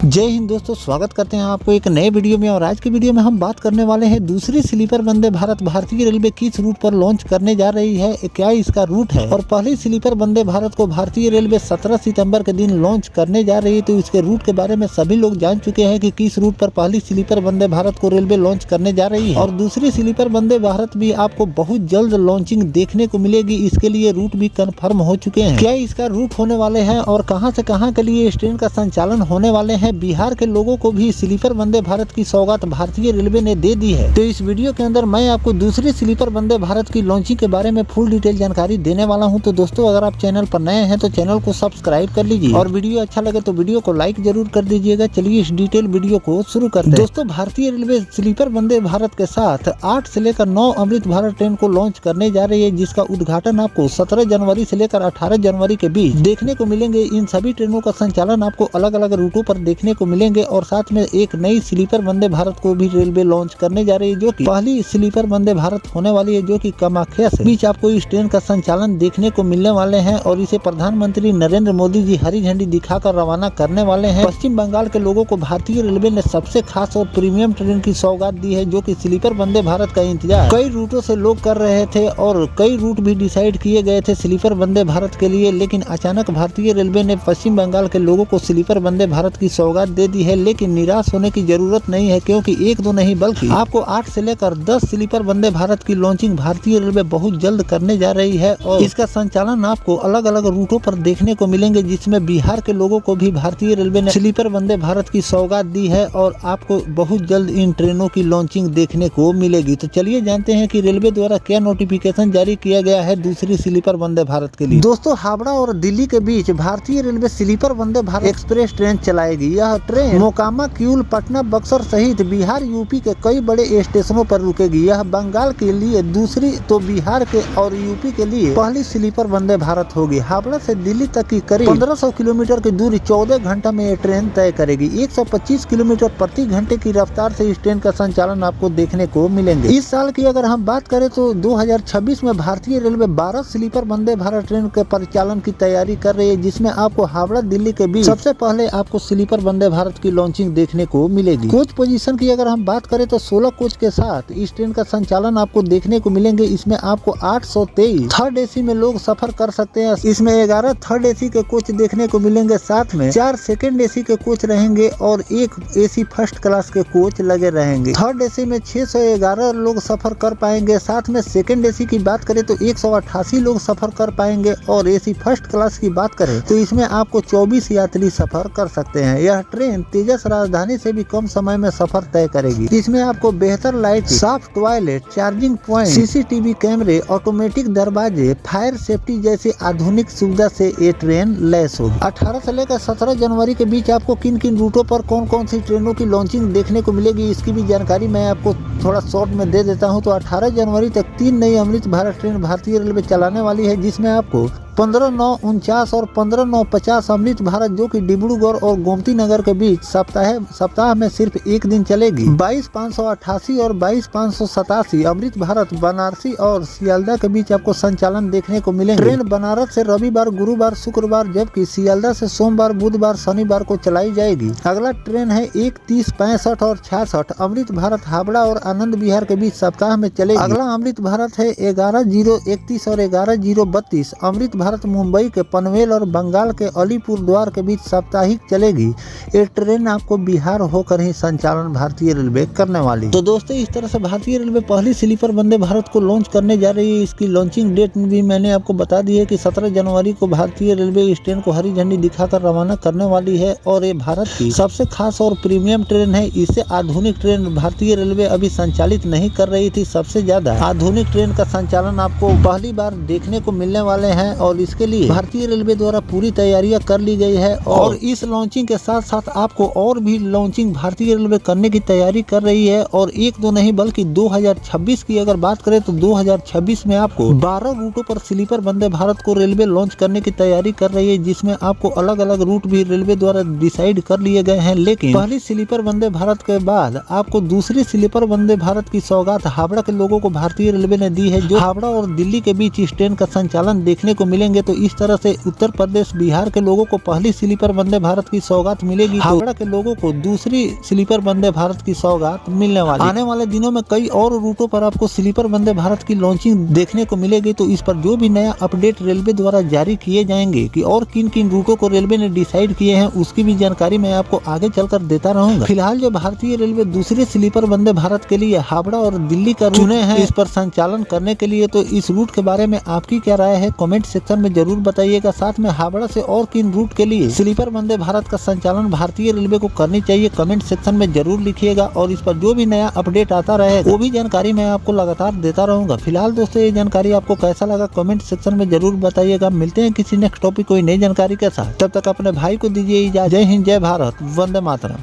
जय हिंद दोस्तों, स्वागत करते हैं आपको एक नए वीडियो में। और आज की वीडियो में हम बात करने वाले हैं दूसरी स्लीपर वंदे भारत भारतीय रेलवे किस रूट पर लॉन्च करने जा रही है, क्या इसका रूट है। और पहली स्लीपर वंदे भारत को भारतीय रेलवे 17 सितंबर के दिन लॉन्च करने जा रही है, तो इसके रूट के बारे में सभी लोग जान चुके हैं कि किस रूट पर पहली स्लीपर वंदे भारत को रेलवे लॉन्च करने जा रही है। और दूसरी स्लीपर वंदे भारत भी आपको बहुत जल्द लॉन्चिंग देखने को मिलेगी। इसके लिए रूट भी कन्फर्म हो चुके हैं। क्या इसका रूट होने वाले हैं और कहाँ से कहाँ के लिए इस ट्रेन का संचालन होने वाले हैं। बिहार के लोगों को भी स्लीपर वंदे भारत की सौगात भारतीय रेलवे ने दे दी है। तो इस वीडियो के अंदर मैं आपको दूसरी स्लीपर वंदे भारत की लॉन्चिंग के बारे में फुल डिटेल जानकारी देने वाला हूं। तो दोस्तों, अगर आप चैनल पर नए हैं तो चैनल को सब्सक्राइब कर लीजिए और वीडियो अच्छा लगे तो वीडियो को लाइक जरूर कर दीजिएगा। चलिए इस डिटेल वीडियो को शुरू करते हैं। दोस्तों, भारतीय रेलवे स्लीपर वंदे भारत के साथ 8 से लेकर 9 अमृत भारत ट्रेन को लॉन्च करने जा रही है, जिसका उद्घाटन आपको 17 जनवरी से लेकर 18 जनवरी के बीच देखने को मिलेंगे। इन सभी ट्रेनों का संचालन आपको अलग अलग रूटों पर देखने को मिलेंगे और साथ में एक नई स्लीपर वंदे भारत को भी रेलवे लॉन्च करने जा रही है, जो कि पहली स्लीपर वंदे भारत होने वाली है, जो कि कामाख्या से बीच आपको इस ट्रेन का संचालन देखने को मिलने वाले हैं। और इसे प्रधानमंत्री नरेंद्र मोदी जी हरी झंडी दिखाकर रवाना करने वाले हैं। पश्चिम बंगाल के लोगों को भारतीय रेलवे ने सबसे खास और प्रीमियम ट्रेन की सौगात दी है, जो कि स्लीपर वंदे भारत का इंतजार कई रूटों से लोग कर रहे थे और कई रूट भी डिसाइड किए गए थे स्लीपर वंदे भारत के लिए। लेकिन अचानक भारतीय रेलवे ने पश्चिम बंगाल के लोगों को स्लीपर वंदे भारत की सौगात दे दी है। लेकिन निराश होने की जरूरत नहीं है, क्योंकि एक दो नहीं बल्कि आपको 8 से लेकर 10 स्लीपर वंदे भारत की लॉन्चिंग भारतीय रेलवे बहुत जल्द करने जा रही है। और इसका संचालन आपको अलग अलग रूटों पर देखने को मिलेंगे, जिसमें बिहार के लोगों को भी भारतीय रेलवे ने स्लीपर वंदे भारत की सौगात दी है और आपको बहुत जल्द इन ट्रेनों की लॉन्चिंग देखने को मिलेगी। तो चलिए जानते हैं कि रेलवे द्वारा क्या नोटिफिकेशन जारी किया गया है दूसरी स्लीपर वंदे भारत के लिए। दोस्तों, हावड़ा और दिल्ली के बीच भारतीय railway sleeper Vande Bharat express train चलाएगी। यह ट्रेन मोकामा, किऊल, पटना, बक्सर सहित बिहार यूपी के कई बड़े स्टेशनों पर रुकेगी। यह बंगाल के लिए दूसरी तो बिहार के और यूपी के लिए पहली स्लीपर वंदे भारत होगी। हावड़ा से दिल्ली तक की करीब 1500 किलोमीटर की दूरी 14 घंटा में ये ट्रेन तय करेगी। 125 किलोमीटर प्रति घंटे की रफ्तार से इस ट्रेन का संचालन आपको देखने को मिलेंगे। इस साल की अगर हम बात करें तो 2026 में भारतीय railway 12 sleeper Vande Bharat train के परिचालन की तैयारी कर रही है, जिसमें आपको हावड़ा दिल्ली के बीच सबसे पहले आपको स्लीपर वंदे भारत की लॉन्चिंग देखने को मिलेगी। कोच पोजीशन की अगर हम बात करें तो 16 कोच के साथ इस ट्रेन का संचालन आपको देखने को मिलेंगे। इसमें आपको 823 थर्ड एसी में लोग सफर कर सकते हैं। इसमें 11 थर्ड एसी के कोच देखने को मिलेंगे, साथ में 4 सेकंड एसी के कोच रहेंगे और 1 एसी फर्स्ट क्लास के कोच लगे रहेंगे। थर्ड एसी में 611 लोग सफर कर पाएंगे। साथ में सेकंड एसी की बात करें तो 188 लोग सफर कर पाएंगे और एसी फर्स्ट क्लास की बात करें तो इसमें आपको 24 यात्री सफर कर सकते हैं। यह ट्रेन तेजस राजधानी से भी कम समय में सफर तय करेगी। इसमें आपको बेहतर light, soft toilet, charging point, CCTV कैमरे, ऑटोमेटिक दरवाजे, फायर सेफ्टी जैसी आधुनिक सुविधा से ये ट्रेन लैस होगी। 18 से लेकर 17 जनवरी के बीच आपको किन किन रूटों पर कौन कौन सी ट्रेनों की लॉन्चिंग देखने को मिलेगी, इसकी भी जानकारी मैं आपको थोड़ा शॉर्ट में दे देता हूँ। तो 18 जनवरी तक 3 नई अमृत भारत ट्रेन भारतीय रेलवे चलाने वाली है, जिसमें आपको 15/9/49 और 15/9/50 अमृत भारत, जो कि डिब्रूगढ़ और गोमती नगर के बीच सप्ताह में सिर्फ एक दिन चलेगी। 22/588 और 22/587 अमृत भारत बनारसी और सियालदा के बीच आपको संचालन देखने को मिलेंगे। ट्रेन बनारस से रविवार, गुरुवार, शुक्रवार, जबकि सियालदा से सोमवार, बुधवार, शनिवार को चलाई जाएगी। अगला ट्रेन है 31, 65 और 66 अमृत भारत हावड़ा और आनंद विहार के बीच सप्ताह में चलेगी। अगला अमृत भारत है 11/031 और 11/032 अमृत भारत मुंबई के पनवेल और बंगाल के अलीपुर द्वार के बीच साप्ताहिक चलेगी। ये ट्रेन आपको बिहार होकर ही संचालन भारतीय रेलवे करने वाली। तो दोस्तों, इस तरह से भारतीय रेलवे पहली स्लीपर वंदे भारत को लॉन्च करने जा रही है। इसकी लॉन्चिंग डेट भी मैंने आपको बता दी है कि 17 जनवरी को भारतीय रेलवे इस ट्रेन को हरी झंडी दिखाकर रवाना करने वाली है। और ये भारत की सबसे खास और प्रीमियम ट्रेन है। इससे आधुनिक ट्रेन भारतीय रेलवे अभी संचालित नहीं कर रही थी। सबसे ज्यादा आधुनिक ट्रेन का संचालन आपको पहली बार देखने को मिलने वाले हैं और इसके लिए भारतीय रेलवे द्वारा पूरी तैयारियां कर ली गई है। और इस लॉन्चिंग के साथ साथ आपको और भी लॉन्चिंग भारतीय रेलवे करने की तैयारी कर रही है। और एक दो नहीं बल्कि 2026 की अगर बात करें तो 2026 में आपको 12 रूटों पर स्लीपर वंदे भारत को रेलवे लॉन्च करने की तैयारी कर रही है, जिसमें आपको अलग अलग रूट भी रेलवे द्वारा डिसाइड कर लिए गए हैं। लेकिन पहली स्लीपर वंदे भारत के बाद आपको दूसरी स्लीपर वंदे भारत की सौगात हावड़ा के लोगों को भारतीय रेलवे ने दी है, जो हावड़ा और दिल्ली के बीच इस ट्रेन का संचालन देखने को मिले मिलेंगे तो इस तरह से उत्तर प्रदेश बिहार के लोगों को पहली स्लीपर वंदे भारत की सौगात मिलेगी, हावड़ा के लोगों को दूसरी स्लीपर वंदे भारत की सौगात मिलने वाली। आने वाले दिनों में कई और रूटों पर आपको स्लीपर वंदे भारत की लॉन्चिंग देखने को मिलेगी, तो इस पर जो भी नया अपडेट रेलवे द्वारा जारी किए जाएंगे कि और किन किन रूटों को रेलवे ने डिसाइड किए हैं उसकी भी जानकारी मैं आपको आगे चलकर देता रहूंगा। फिलहाल जो भारतीय रेलवे दूसरे स्लीपर वंदे भारत के लिए हावड़ा और दिल्ली का चुने हैं इस पर संचालन करने के लिए, तो इस रूट के बारे में आपकी क्या राय है कमेंट सेक्शन में जरूर बताइएगा। साथ में हावड़ा से और किन रूट के लिए स्लीपर वंदे भारत का संचालन भारतीय रेलवे को करनी चाहिए कमेंट सेक्शन में जरूर लिखिएगा, और इस पर जो भी नया अपडेट आता रहे वो भी जानकारी मैं आपको लगातार देता रहूंगा। फिलहाल दोस्तों ये जानकारी आपको कैसा लगा कमेंट सेक्शन में जरूर बताइएगा। मिलते हैं किसी नेक्स्ट टॉपिक कोई नई जानकारी के साथ, तब तक अपने भाई को दीजिए इजाजत। जय हिंद, जय भारत, वंदे मातरम।